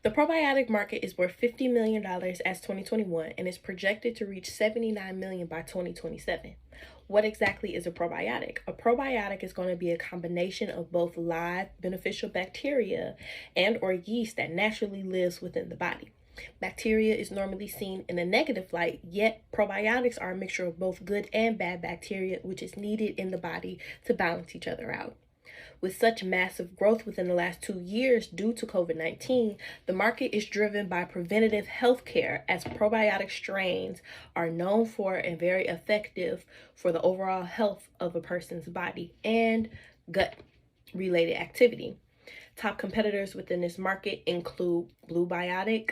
The probiotic market is worth $50 million as 2021 and is projected to reach $79 million by 2027. What exactly is a probiotic? A probiotic is going to be a combination of both live beneficial bacteria and or yeast that naturally lives within the body. Bacteria is normally seen in a negative light, yet probiotics are a mixture of both good and bad bacteria, which is needed in the body to balance each other out. With such massive growth within the last 2 years due to COVID-19, the market is driven by preventative health care, as probiotic strains are known for and very effective for the overall health of a person's body and gut related activity. Top competitors within this market include Blue Biotic,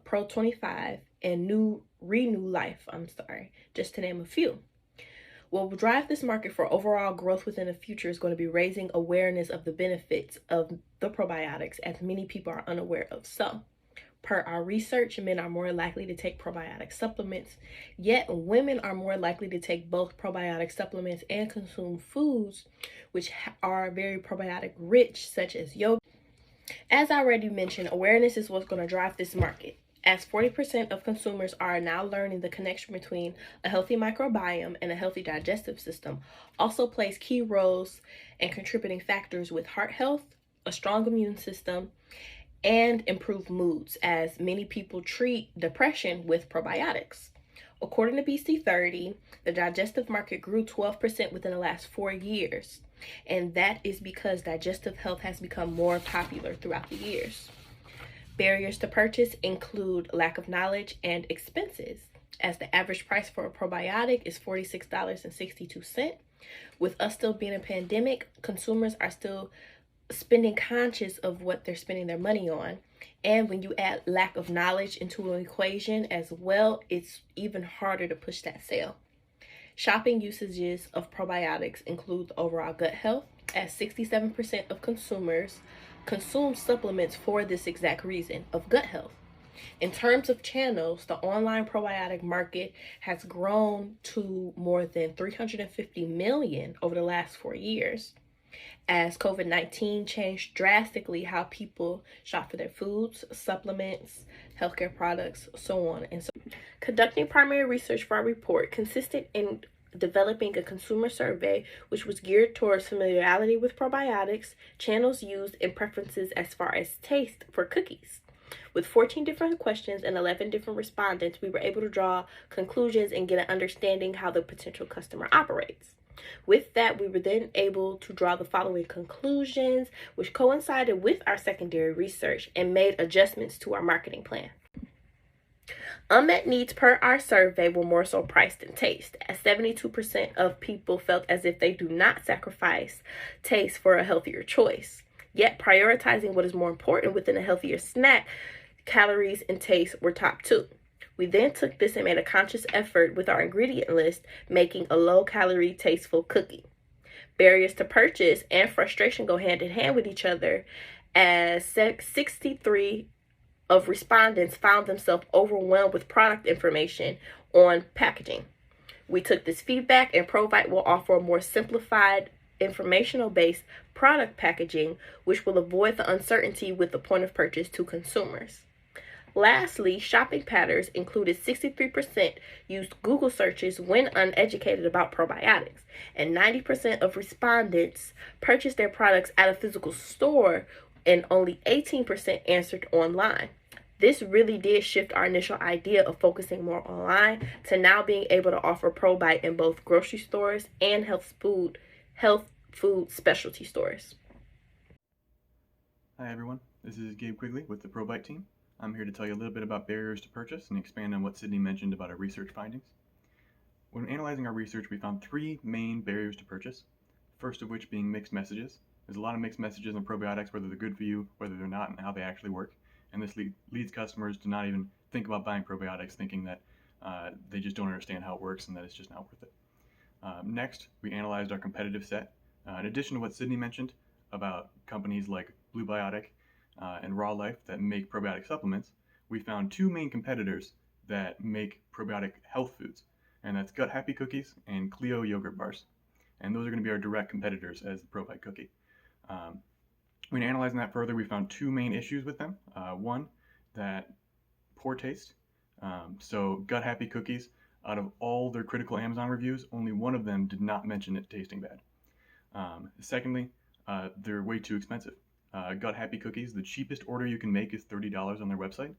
Pro 25, and Renew Life, just to name a few. What will drive this market for overall growth within the future is going to be raising awareness of the benefits of the probiotics, as many people are unaware of. So, per our research, men are more likely to take probiotic supplements, yet women are more likely to take both probiotic supplements and consume foods which are very probiotic rich, such as yogurt. As I already mentioned, awareness is what's going to drive this market, as 40% of consumers are now learning the connection between a healthy microbiome and a healthy digestive system also plays key roles and contributing factors with heart health, a strong immune system, and improved moods, as many people treat depression with probiotics. According to BC30, the digestive market grew 12% within the last 4 years, and that is because digestive health has become more popular throughout the years. Barriers to purchase include lack of knowledge and expenses, as the average price for a probiotic is $46.62. With us still being a pandemic, consumers are still spending conscious of what they're spending their money on. And when you add lack of knowledge into an equation as well, it's even harder to push that sale. Shopping usages of probiotics include overall gut health, as 67% of consumers consume supplements for this exact reason of gut health. In terms of channels, the online probiotic market has grown to more than 350 million over the last 4 years, as COVID-19 changed drastically how people shop for their foods, supplements, healthcare products, so on and so on. Conducting primary research for our report consisted in developing a consumer survey which was geared towards familiarity with probiotics, channels used, and preferences as far as taste for cookies. With 14 different questions and 11 different respondents, we were able to draw conclusions and get an understanding how the potential customer operates. With that, we were then able to draw the following conclusions, which coincided with our secondary research and made adjustments to our marketing plan. Unmet needs per our survey were more so price than taste, as 72% of people felt as if they do not sacrifice taste for a healthier choice. Yet prioritizing what is more important within a healthier snack, calories and taste were top two. We then took this and made a conscious effort with our ingredient list, making a low-calorie, tasteful cookie. Barriers to purchase and frustration go hand in hand with each other, as 63 of respondents found themselves overwhelmed with product information on packaging. We took this feedback, and Provite will offer a more simplified, informational-based product packaging, which will avoid the uncertainty with the point of purchase to consumers. Lastly, shopping patterns included 63% used Google searches when uneducated about probiotics, and 90% of respondents purchased their products at a physical store, and only 18% answered online. This really did shift our initial idea of focusing more online to now being able to offer Provite in both grocery stores and health food specialty stores. Hi everyone, this is Gabe Quigley with the Provite team. I'm here to tell you a little bit about barriers to purchase and expand on what Sydney mentioned about our research findings. When analyzing our research, we found 3 main barriers to purchase, first of which being mixed messages. There's a lot of mixed messages on probiotics, whether they're good for you, whether they're not, and how they actually work. And this leads customers to not even think about buying probiotics, thinking that they just don't understand how it works and that it's just not worth it. Next, we analyzed our competitive set. In addition to what Sydney mentioned about companies like Blue Biotic and Raw Life that make probiotic supplements, we found 2 main competitors that make probiotic health foods, and that's Gut Happy Cookies and Clio yogurt bars. And those are going to be our direct competitors as the Provite cookie. When analyzing that further, we found two main issues with them. One, that poor taste. So Gut Happy cookies, out of all their critical Amazon reviews, only one of them did not mention it tasting bad. Secondly, they're way too expensive. Gut Happy cookies, the cheapest order you can make is $30 on their website.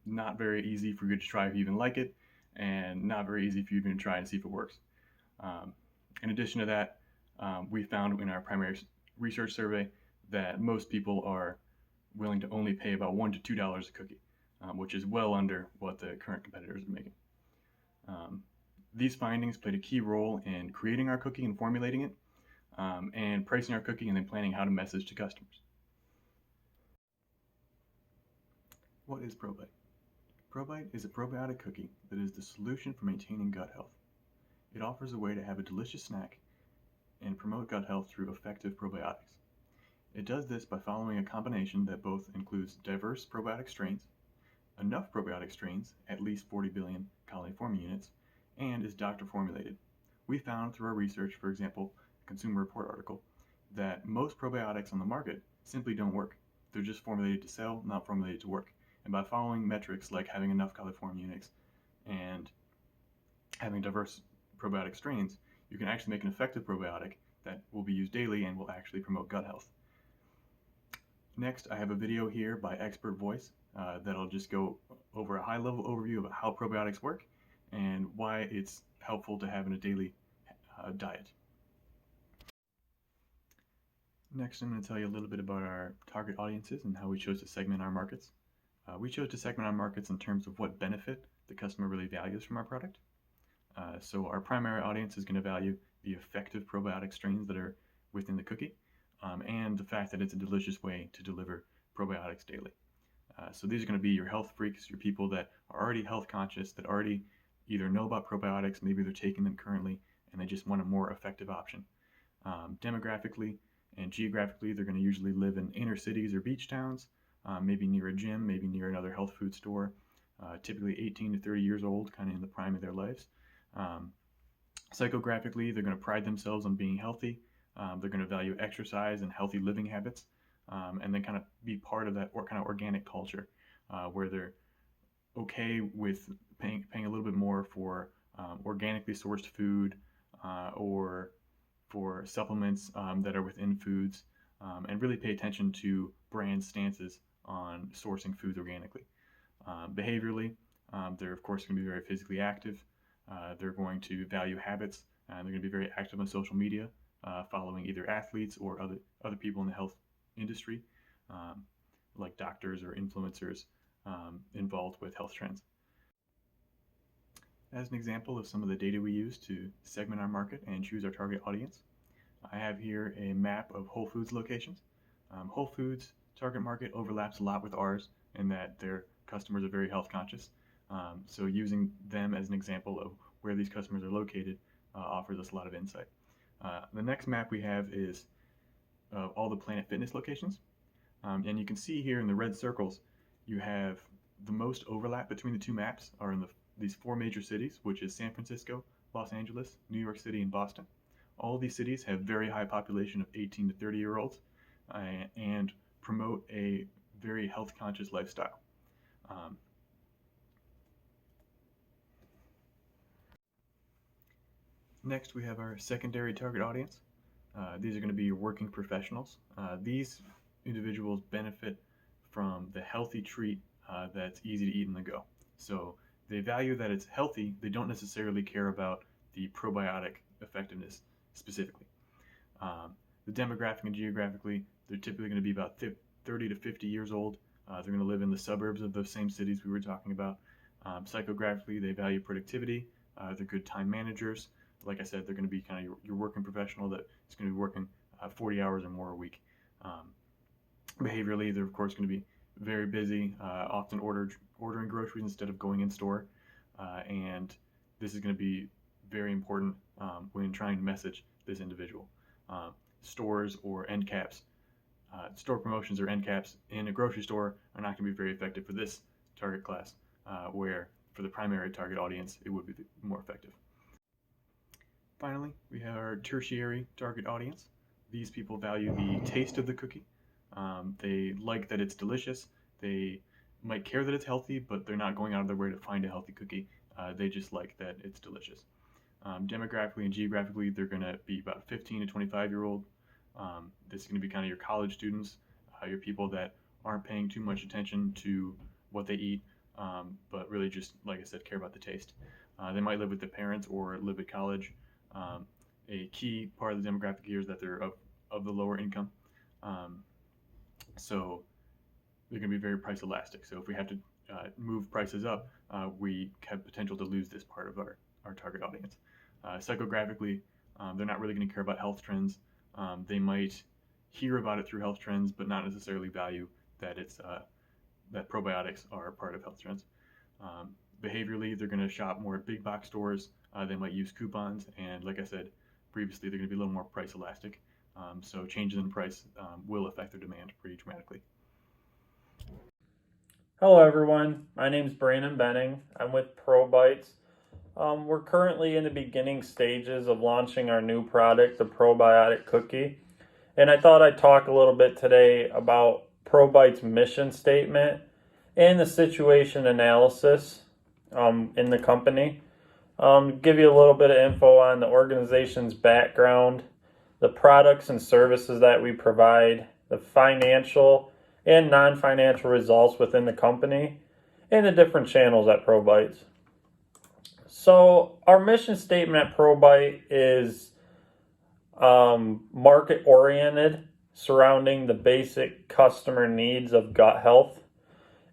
Not very easy for you to try if you even like it, and not very easy for you to try and see if it works. In addition to that, we found in our primary research survey that most people are willing to only pay about $1 to $2 a cookie, which is well under what the current competitors are making. These findings played a key role in creating our cookie and formulating it, and pricing our cookie and then planning how to message to customers. What is ProBite? ProBite is a probiotic cookie that is the solution for maintaining gut health. It offers a way to have a delicious snack and promote gut health through effective probiotics. It does this by following a combination that both includes diverse probiotic strains, enough probiotic strains, at least 40 billion colony-forming units, and is doctor formulated. We found through our research, for example, a Consumer Report article, that most probiotics on the market simply don't work. They're just formulated to sell, not formulated to work. And by following metrics like having enough coliform units and having diverse probiotic strains, you can actually make an effective probiotic that will be used daily and will actually promote gut health. Next, I have a video here by Expert Voice that'll just go over a high-level overview of how probiotics work and why it's helpful to have in a daily diet. Next, I'm going to tell you a little bit about our target audiences and how we chose to segment our markets. We chose to segment our markets in terms of what benefit the customer really values from our product. So our primary audience is going to value the effective probiotic strains that are within the cookie, and the fact that it's a delicious way to deliver probiotics daily. So these are going to be your health freaks, your people that are already health conscious, that already either know about probiotics, maybe they're taking them currently, and they just want a more effective option. Demographically and geographically, they're going to usually live in inner cities or beach towns, maybe near a gym, maybe near another health food store, typically 18 to 30 years old, kind of in the prime of their lives. Psychographically, they're going to pride themselves on being healthy. They're going to value exercise and healthy living habits, and then kind of be part of that kind of organic culture where they're okay with paying a little bit more for organically sourced food or for supplements that are within foods, and really pay attention to brand stances on sourcing foods organically. Behaviorally, they're of course going to be very physically active. They're going to value habits, and they're going to be very active on social media, following either athletes or other people in the health industry, like doctors or influencers involved with health trends. As an example of some of the data we use to segment our market and choose our target audience, I have here a map of Whole Foods locations. Whole Foods target market overlaps a lot with ours in that their customers are very health conscious. So using them as an example of where these customers are located offers us a lot of insight. The next map we have is all the Planet Fitness locations. And you can see here in the red circles, you have the most overlap between the two maps are in these four major cities, which is San Francisco, Los Angeles, New York City, and Boston. All of these cities have very high population of 18 to 30-year-olds and promote a very health-conscious lifestyle. Next, we have our secondary target audience. These are going to be your working professionals. These individuals benefit from the healthy treat that's easy to eat on the go. So they value that it's healthy. They don't necessarily care about the probiotic effectiveness specifically. The demographic and geographically, they're typically going to be about 30 to 50 years old. They're going to live in the suburbs of those same cities we were talking about. Psychographically, they value productivity. They're good time managers. Like I said, they're going to be kind of your working professional that is going to be working 40 hours or more a week. Behaviorally, they're of course going to be very busy, often ordering groceries instead of going in store, and this is going to be very important when trying to message this individual. Stores or end caps, store promotions or end caps in a grocery store are not going to be very effective for this target class, where for the primary target audience it would be more effective. Finally, we have our tertiary target audience. These people value the taste of the cookie. They like that it's delicious. They might care that it's healthy, but they're not going out of their way to find a healthy cookie. They just like that it's delicious. Demographically and geographically, they're going to be about 15 to 25-year-old. This is going to be kind of your college students, your people that aren't paying too much attention to what they eat, but really just, like I said, care about the taste. They might live with their parents or live at college. A key part of the demographic here is that they're of the lower income. So they're going to be very price elastic. So if we have to move prices up, we have potential to lose this part of our target audience. Psychographically, they're not really going to care about health trends. They might hear about it through health trends, but not necessarily value that that probiotics are a part of health trends. Behaviorally, they're going to shop more at big box stores. They might use coupons, and like I said previously, they're going to be a little more price elastic. So changes in price will affect their demand pretty dramatically. Hello everyone, my name is Brandon Benning. I'm with ProBites. We're currently in the beginning stages of launching our new product, the probiotic cookie. And I thought I'd talk a little bit today about ProBite's mission statement and the situation analysis in the company. Give you a little bit of info on the organization's background, the products and services that we provide, the financial and non-financial results within the company, and the different channels at ProBites. So our mission statement at ProBite is market-oriented, surrounding the basic customer needs of gut health.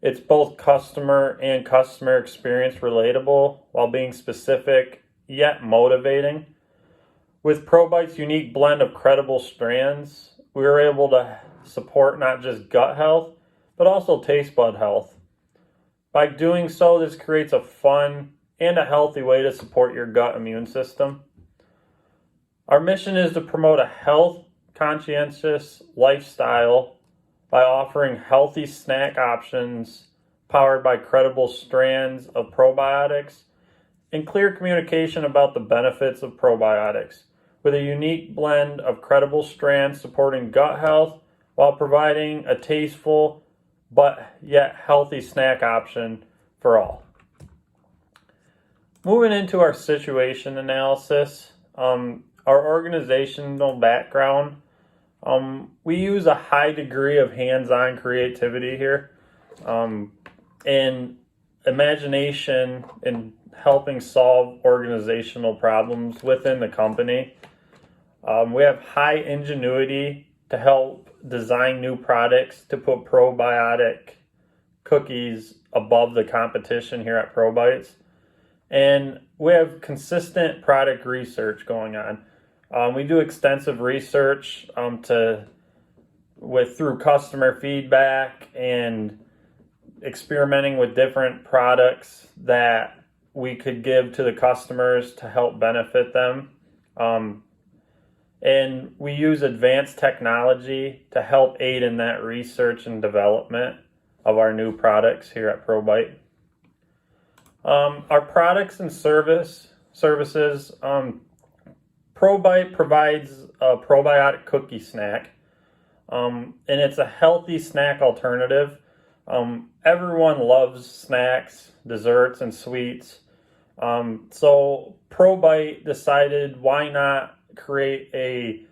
It's both customer and customer experience relatable while being specific yet motivating. With ProBite's unique blend of credible strands, we were able to support not just gut health, but also taste bud health. By doing so, this creates a fun and a healthy way to support your gut immune system. Our mission is to promote a health conscientious lifestyle by offering healthy snack options powered by credible strands of probiotics and clear communication about the benefits of probiotics, with a unique blend of credible strands supporting gut health while providing a tasteful but yet healthy snack option for all. Moving into our situation analysis, our organizational background, we use a high degree of hands-on creativity here, and imagination in helping solve organizational problems within the company. We have high ingenuity to help design new products to put probiotic cookies above the competition here at ProBites. And we have consistent product research going on. We do extensive research through customer feedback and experimenting with different products that we could give to the customers to help benefit them. And we use advanced technology to help aid in that research and development of our new products here at ProBite. Our products and services, ProBite provides a probiotic cookie snack, and it's a healthy snack alternative. Everyone loves snacks, desserts, and sweets. So ProBite decided, why not create a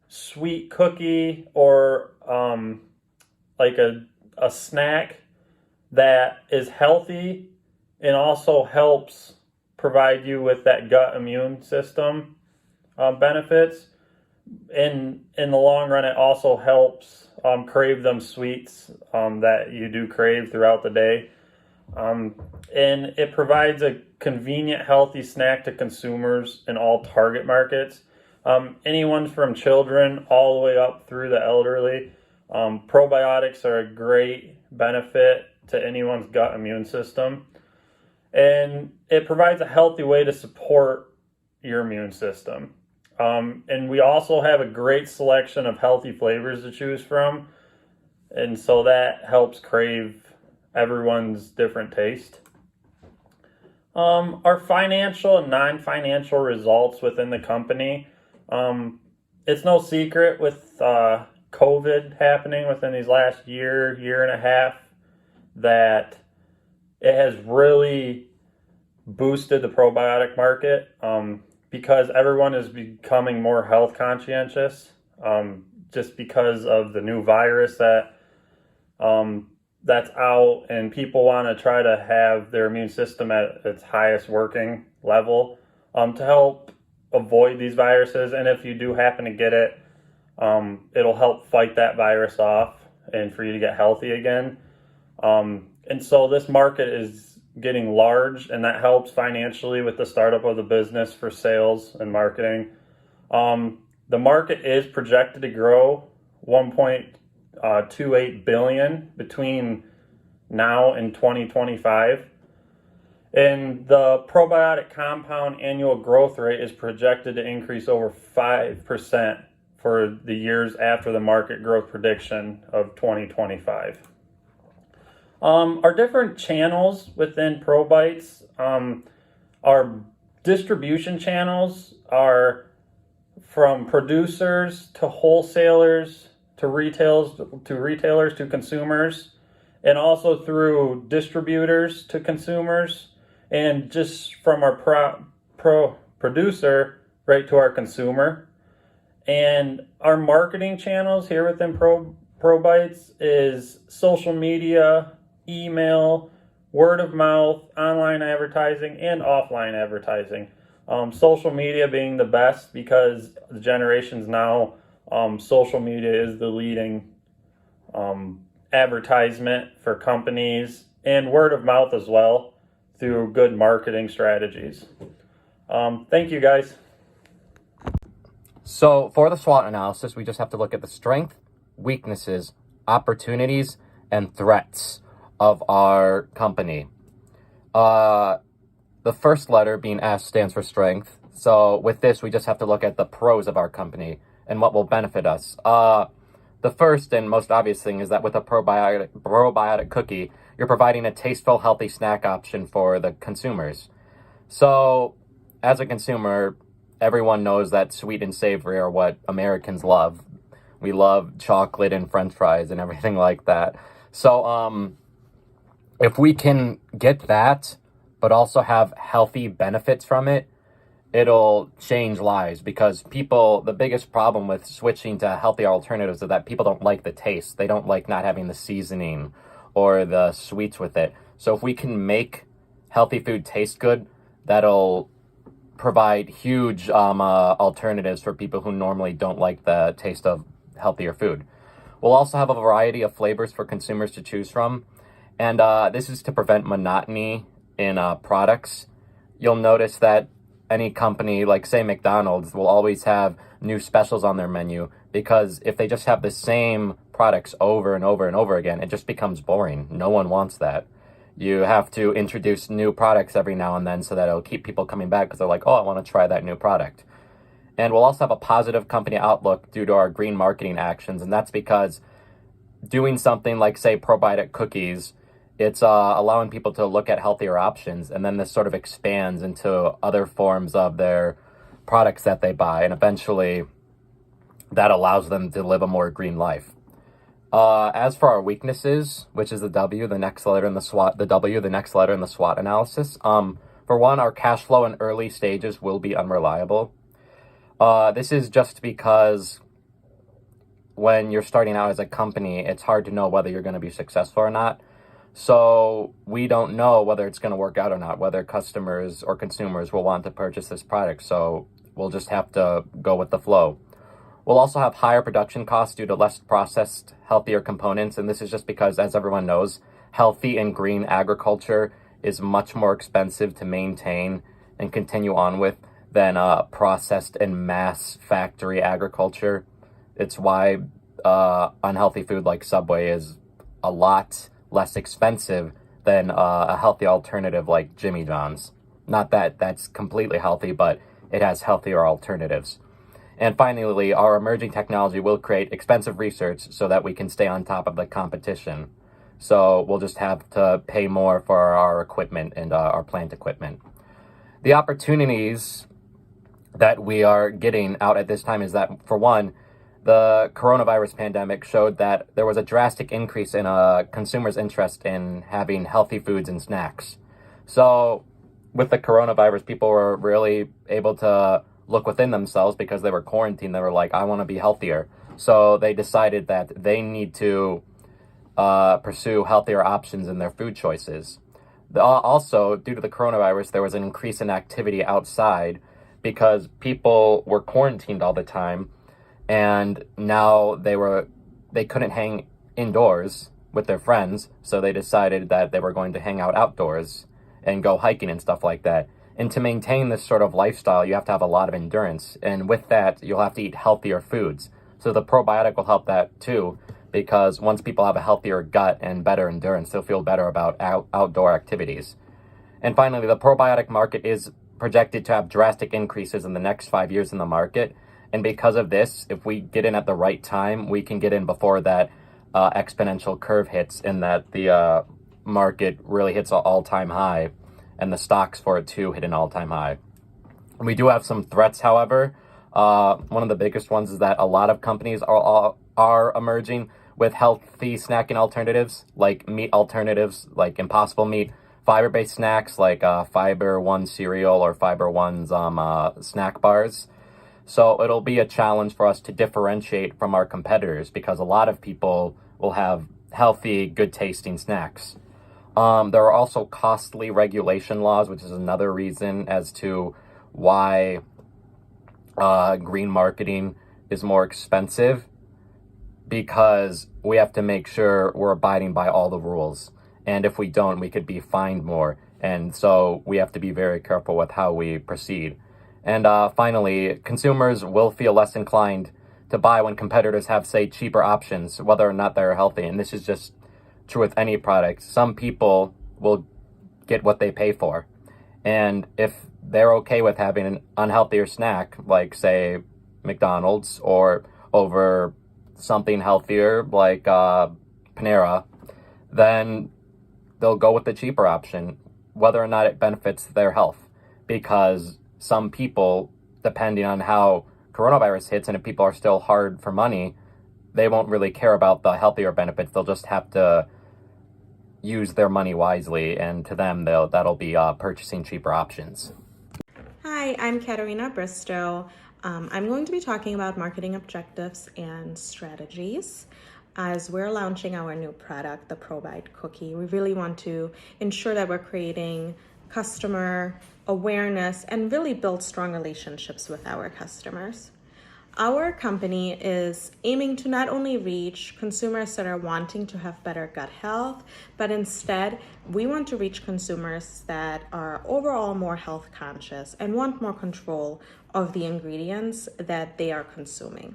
sweet cookie or like a snack that is healthy and also helps provide you with that gut immune system benefits. In the long run, it also helps crave them sweets that you do crave throughout the day. And it provides a convenient, healthy snack to consumers in all target markets. Anyone from children all the way up through the elderly. Probiotics are a great benefit to anyone's gut immune system. And it provides a healthy way to support your immune system. And we also have a great selection of healthy flavors to choose from. And so that helps crave everyone's different taste. Our financial and non-financial results within the company. it's no secret with COVID happening within these last year and a half, that it has really boosted the probiotic market, because everyone is becoming more health conscientious, just because of the new virus that's out, and people want to try to have their immune system at its highest working level, to help avoid these viruses. And if you do happen to get it, it'll help fight that virus off and for you to get healthy again. And so this market is getting large, and that helps financially with the startup of the business for sales and marketing. The market is projected to grow 1.28 billion between now and 2025. And the probiotic compound annual growth rate is projected to increase over 5% for the years after the market growth prediction of 2025. Our different channels within ProBites, our distribution channels are from producers to wholesalers to retailers to consumers, and also through distributors to consumers, and just from our producer right to our consumer. And our marketing channels here within ProBites is social media, email, word of mouth, online advertising, and offline advertising. Social media being the best, because the generations now, social media is the leading advertisement for companies, and word of mouth as well through good marketing strategies. Thank you, guys. So for the SWOT analysis, we just have to look at the strength, weaknesses, opportunities, and threats of our company. The first letter, being S, stands for strength. So with this, we just have to look at the pros of our company and what will benefit us. The first and most obvious thing is that with a probiotic cookie, you're providing a tasteful, healthy snack option for the consumers. So as a consumer, everyone knows that sweet and savory are what Americans love. We love chocolate and French fries and everything like that. So if we can get that, but also have healthy benefits from it, it'll change lives. Because people, the biggest problem with switching to healthier alternatives is that people don't like the taste. They don't like not having the seasoning or the sweets with it. So if we can make healthy food taste good, that'll provide huge alternatives for people who normally don't like the taste of healthier food. We'll also have a variety of flavors for consumers to choose from. And this is to prevent monotony in products. You'll notice that any company, like say McDonald's, will always have new specials on their menu, because if they just have the same products over and over and over again, it just becomes boring. No one wants that. You have to introduce new products every now and then so that it'll keep people coming back, because they're like, oh, I want to try that new product. And we'll also have a positive company outlook due to our green marketing actions, and that's because doing something like, say, probiotic cookies, it's allowing people to look at healthier options, and then this sort of expands into other forms of their products that they buy, and eventually that allows them to live a more green life. As for our weaknesses, which is the W, the next letter in the SWOT, the W, the next letter in the SWOT analysis. For one, our cash flow in early stages will be unreliable. This is just because when you're starting out as a company, it's hard to know whether you're going to be successful or not. So we don't know whether it's going to work out or not, whether customers or consumers will want to purchase this product. So we'll just have to go with the flow. We'll also have higher production costs due to less processed, healthier components. And this is just because, as everyone knows, healthy and green agriculture is much more expensive to maintain and continue on with than processed and mass factory agriculture. It's why unhealthy food like Subway is a lot less expensive than a healthy alternative like Jimmy John's. Not that that's completely healthy, but it has healthier alternatives. And finally, our emerging technology will create expensive research so that we can stay on top of the competition. So we'll just have to pay more for our equipment and our plant equipment. The opportunities that we are getting out at this time is that, for one, the coronavirus pandemic showed that there was a drastic increase in consumers' interest in having healthy foods and snacks. So with the coronavirus, people were really able to look within themselves because they were quarantined. They were like, I want to be healthier. So they decided that they need to pursue healthier options in their food choices. Also, due to the coronavirus, there was an increase in activity outside because people were quarantined all the time, and now they couldn't hang indoors with their friends, so they decided that they were going to hang out outdoors and go hiking and stuff like that. And to maintain this sort of lifestyle, you have to have a lot of endurance, and with that, you'll have to eat healthier foods. So the probiotic will help that too, because once people have a healthier gut and better endurance, they'll feel better about outdoor activities. And finally, the probiotic market is projected to have drastic increases in the next 5 years in the market. And because of this, if we get in at the right time, we can get in before that exponential curve hits, and that the market really hits an all-time high, and the stocks for it too hit an all-time high. We do have some threats, however. One of the biggest ones is that a lot of companies are emerging with healthy snacking alternatives, like meat alternatives, like Impossible Meat, fiber-based snacks like Fiber One cereal or Fiber One's snack bars. So it'll be a challenge for us to differentiate from our competitors, because a lot of people will have healthy, good-tasting snacks. There are also costly regulation laws, which is another reason as to why green marketing is more expensive, because we have to make sure we're abiding by all the rules. And if we don't, we could be fined more. And so we have to be very careful with how we proceed. And finally, consumers will feel less inclined to buy when competitors have, say, cheaper options, whether or not they're healthy. And this is just true with any product. Some people will get what they pay for. And if they're okay with having an unhealthier snack, like, say, McDonald's, or over something healthier like Panera, then they'll go with the cheaper option, whether or not it benefits their health. Because some people, depending on how coronavirus hits, and if people are still hard for money, they won't really care about the healthier benefits. They'll just have to use their money wisely, and to them, that'll be purchasing cheaper options. Hi, I'm Katerina Bristow. I'm going to be talking about marketing objectives and strategies. As we're launching our new product, the ProBite Cookie, we really want to ensure that we're creating customer awareness and really build strong relationships with our customers. Our company is aiming to not only reach consumers that are wanting to have better gut health, but instead we want to reach consumers that are overall more health conscious and want more control of the ingredients that they are consuming.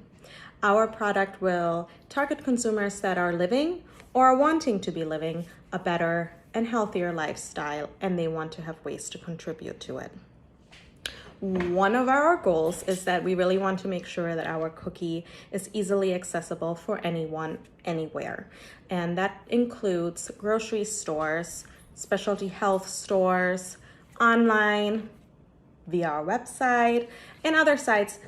Our product will target consumers that are living or are wanting to be living a better and healthier lifestyle, and they want to have ways to contribute to it. One of our goals is that we really want to make sure that our cookie is easily accessible for anyone, anywhere. And that includes grocery stores, specialty health stores, online, via our website, and other sites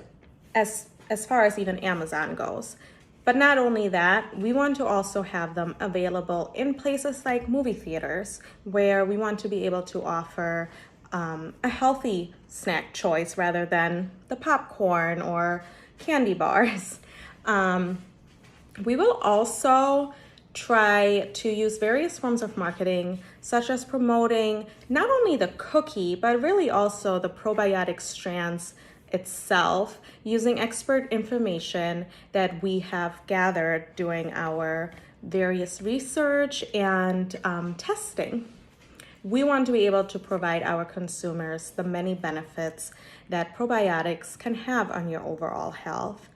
as far as even Amazon goes. But not only that, we want to also have them available in places like movie theaters, where we want to be able to offer a healthy snack choice rather than the popcorn or candy bars. We will also try to use various forms of marketing, such as promoting not only the cookie, but really also the probiotic strands itself, using expert information that we have gathered doing our various research and testing. We want to be able to provide our consumers the many benefits that probiotics can have on your overall health.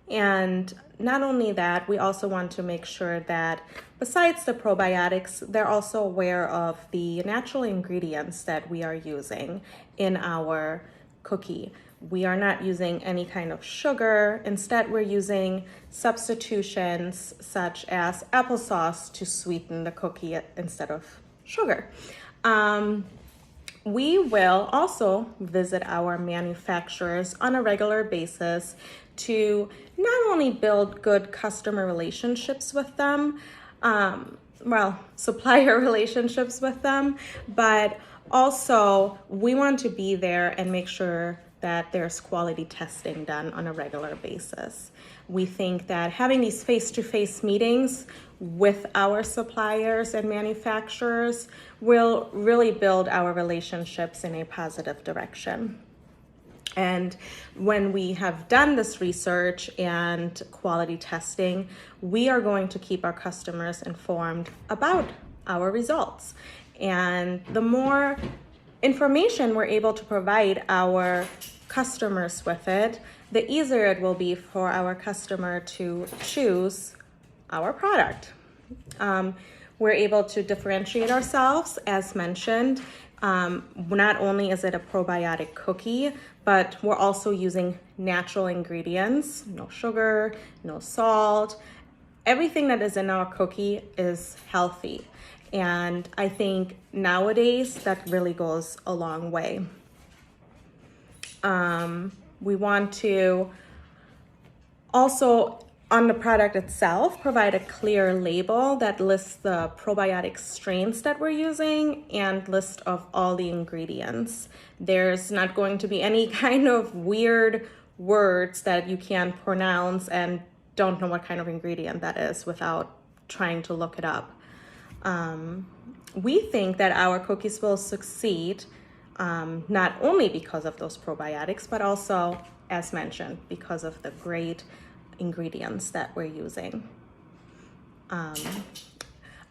And not only that, we also want to make sure that besides the probiotics, they're also aware of the natural ingredients that we are using in our cookie. We are not using any kind of sugar. Instead, we're using substitutions such as applesauce to sweeten the cookie instead of sugar. we will also visit our manufacturers on a regular basis to not only build good customer relationships with them, supplier relationships with them, but also we want to be there and make sure that there's quality testing done on a regular basis. We think that having these face-to-face meetings with our suppliers and manufacturers will really build our relationships in a positive direction. And when we have done this research and quality testing, we are going to keep our customers informed about our results. And the more information we're able to provide our customers with it, the easier it will be for our customer to choose our product. We're able to differentiate ourselves, as mentioned. Not only is it a probiotic cookie, but we're also using natural ingredients, no sugar, no salt. Everything that is in our cookie is healthy. And I think nowadays that really goes a long way. We want to also, on the product itself, provide a clear label that lists the probiotic strains that we're using and list of all the ingredients. There's not going to be any kind of weird words that you can't pronounce and don't know what kind of ingredient that is without trying to look it up. We think that our cookies will succeed not only because of those probiotics, but also, as mentioned, because of the great ingredients that we're using.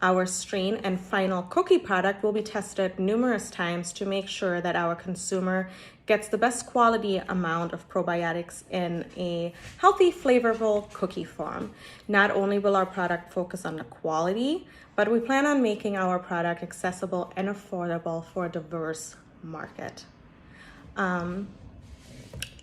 Our strain and final cookie product will be tested numerous times to make sure that our consumer gets the best quality amount of probiotics in a healthy, flavorful cookie form. Not only will our product focus on the quality, but we plan on making our product accessible and affordable for a diverse market.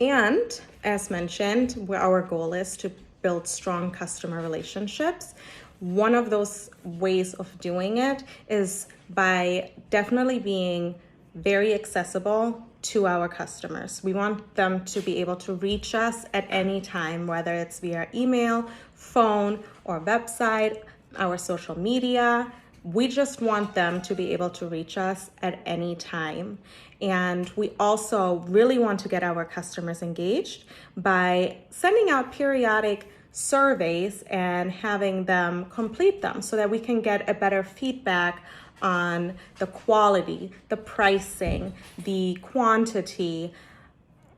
And as mentioned, our goal is to build strong customer relationships. One of those ways of doing it is by definitely being very accessible to our customers. We want them to be able to reach us at any time, whether it's via email, phone, or website, our social media. We just want them to be able to reach us at any time. And we also really want to get our customers engaged by sending out periodic surveys and having them complete them so that we can get a better feedback on the quality, the pricing, the quantity,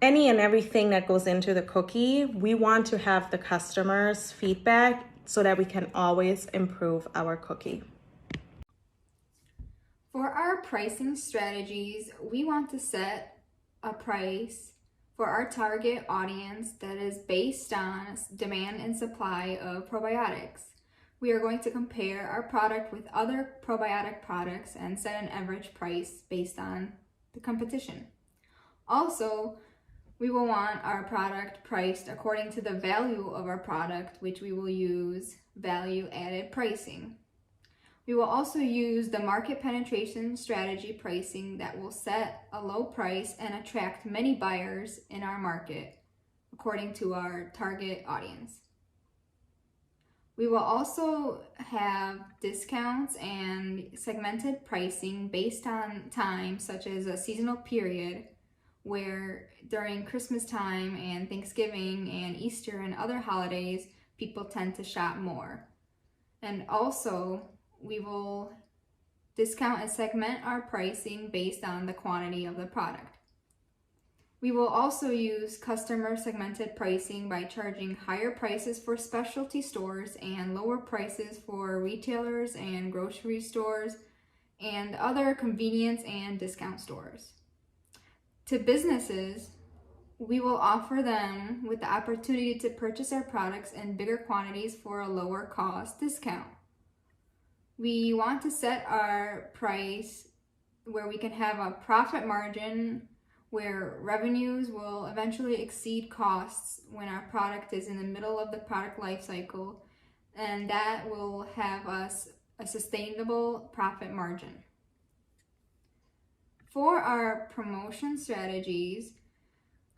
any and everything that goes into the cookie. We want to have the customers' feedback so that we can always improve our cookie. For our pricing strategies, we want to set a price for our target audience that is based on demand and supply of probiotics. We are going to compare our product with other probiotic products and set an average price based on the competition. Also, we will want our product priced according to the value of our product, which we will use value-added pricing. We will also use the market penetration strategy pricing that will set a low price and attract many buyers in our market according to our target audience. We will also have discounts and segmented pricing based on time, such as a seasonal period where during Christmas time and Thanksgiving and Easter and other holidays, people tend to shop more. And also, we will discount and segment our pricing based on the quantity of the product. We will also use customer segmented pricing by charging higher prices for specialty stores and lower prices for retailers and grocery stores and other convenience and discount stores. To businesses, we will offer them with the opportunity to purchase our products in bigger quantities for a lower cost discount. We want to set our price where we can have a profit margin where revenues will eventually exceed costs when our product is in the middle of the product life cycle, and that will have us a sustainable profit margin. For our promotion strategies,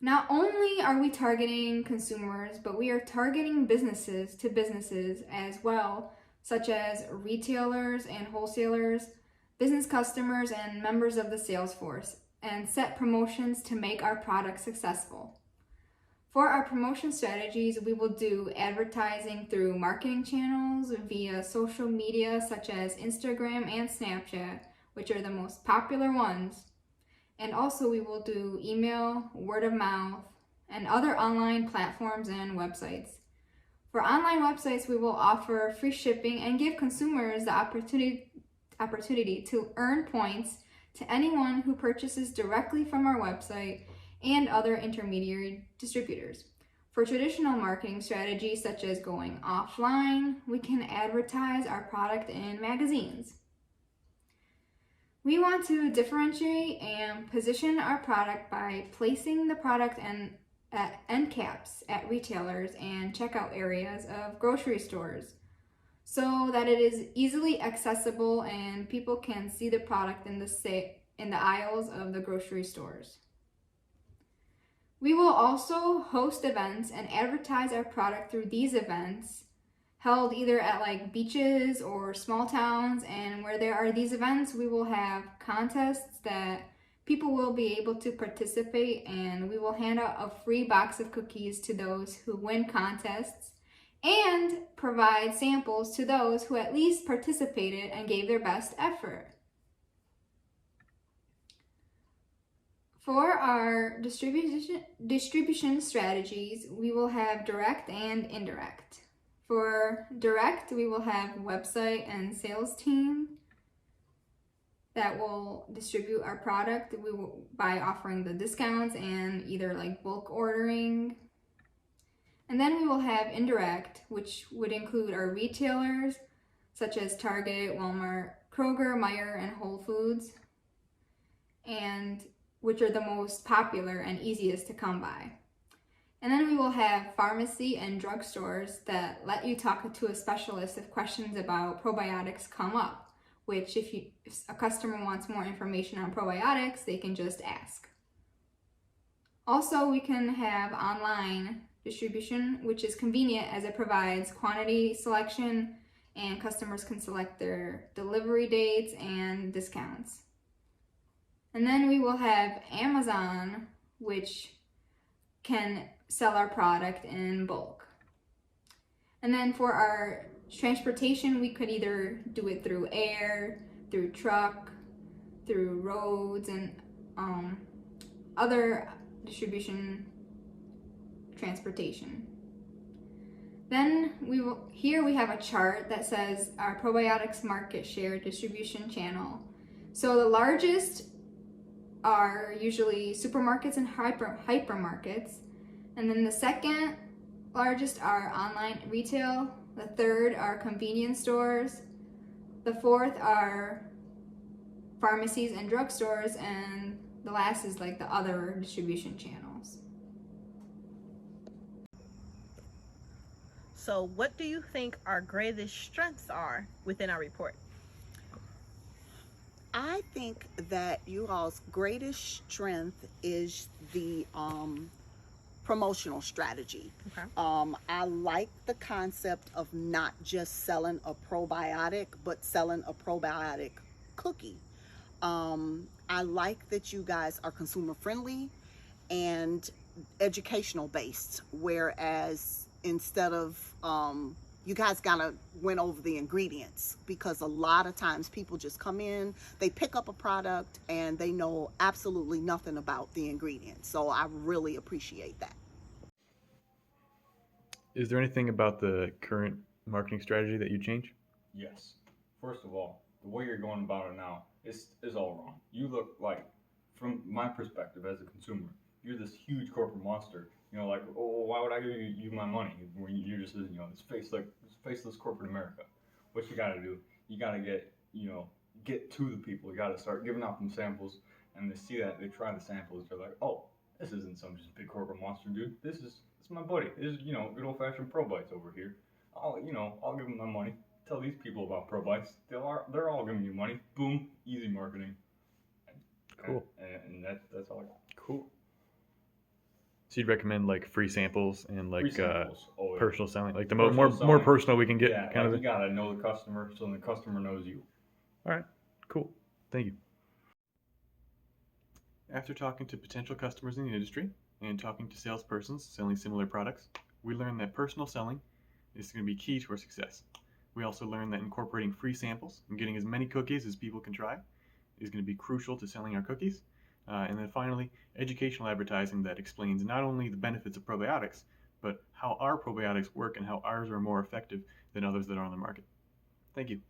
not only are we targeting consumers, but we are targeting businesses to businesses as well, such as retailers and wholesalers, business customers, and members of the sales force, and set promotions to make our product successful. For our promotion strategies, we will do advertising through marketing channels via social media such as Instagram and Snapchat, which are the most popular ones. And also we will do email, word of mouth, and other online platforms and websites. For online websites, we will offer free shipping and give consumers the opportunity to earn points to anyone who purchases directly from our website and other intermediary distributors. For traditional marketing strategies such as going offline, we can advertise our product in magazines. We want to differentiate and position our product by placing the product at end caps at retailers and checkout areas of grocery stores so that it is easily accessible and people can see the product in the aisles of the grocery stores. We will also host events and advertise our product through these events held either at like beaches or small towns, and where there are these events, we will have contests that people will be able to participate, and we will hand out a free box of cookies to those who win contests and provide samples to those who at least participated and gave their best effort. For our distribution strategies, we will have direct and indirect. For direct, we will have website and sales team that will distribute our product by offering the discounts and either like bulk ordering. And then we will have indirect, which would include our retailers such as Target, Walmart, Kroger, Meijer, and Whole Foods, and which are the most popular and easiest to come by. And then we will have pharmacy and drugstores that let you talk to a specialist if questions about probiotics come up, which if a customer wants more information on probiotics, they can just ask. Also, we can have online distribution, which is convenient as it provides quantity selection and customers can select their delivery dates and discounts. And then we will have Amazon, which can sell our product in bulk. And then for our transportation, we could either do it through air, through truck, through roads, and other distribution transportation. Then here we have a chart that says our probiotics market share distribution channel. So the largest are usually supermarkets and hypermarkets. And then the second largest are online retail. The third are convenience stores. The fourth are pharmacies and drugstores. And the last is like the other distribution channels. So what do you think our greatest strengths are within our report? I think that you all's greatest strength is the promotional strategy. Okay. I like the concept of not just selling a probiotic, but selling a probiotic cookie. I like that you guys are consumer friendly and educational based, whereas instead of you guys kind of went over the ingredients, because a lot of times people just come in, they pick up a product and they know absolutely nothing about the ingredients. So I really appreciate that. Is there anything about the current marketing strategy that you change? Yes. First of all, the way you're going about it now is all wrong. You look like, from my perspective as a consumer, you're this huge corporate monster. You know, like, oh, why would I give you my money when you're just, you know, this faceless corporate America? What you got to do, you got to get to the people. You got to start giving out them samples, and they see that, they try the samples. They're like, oh, this isn't some just big corporate monster, dude. This is my buddy. This is, good old-fashioned ProBites over here. I'll give them my money. Tell these people about ProBites. They're all giving you money. Boom, easy marketing. Cool. And that's all I got. Cool. So you'd recommend like free samples and like Free samples. Oh, yeah. personal selling, like the Personal more selling. personal we can get, Yeah, kind like of. you gotta know the customer, so the customer knows you. All right, cool. Thank you. After talking to potential customers in the industry and talking to salespersons selling similar products, we learned that personal selling is going to be key to our success. We also learned that incorporating free samples and getting as many cookies as people can try is going to be crucial to selling our cookies. And then finally, educational advertising that explains not only the benefits of probiotics, but how our probiotics work and how ours are more effective than others that are on the market. Thank you.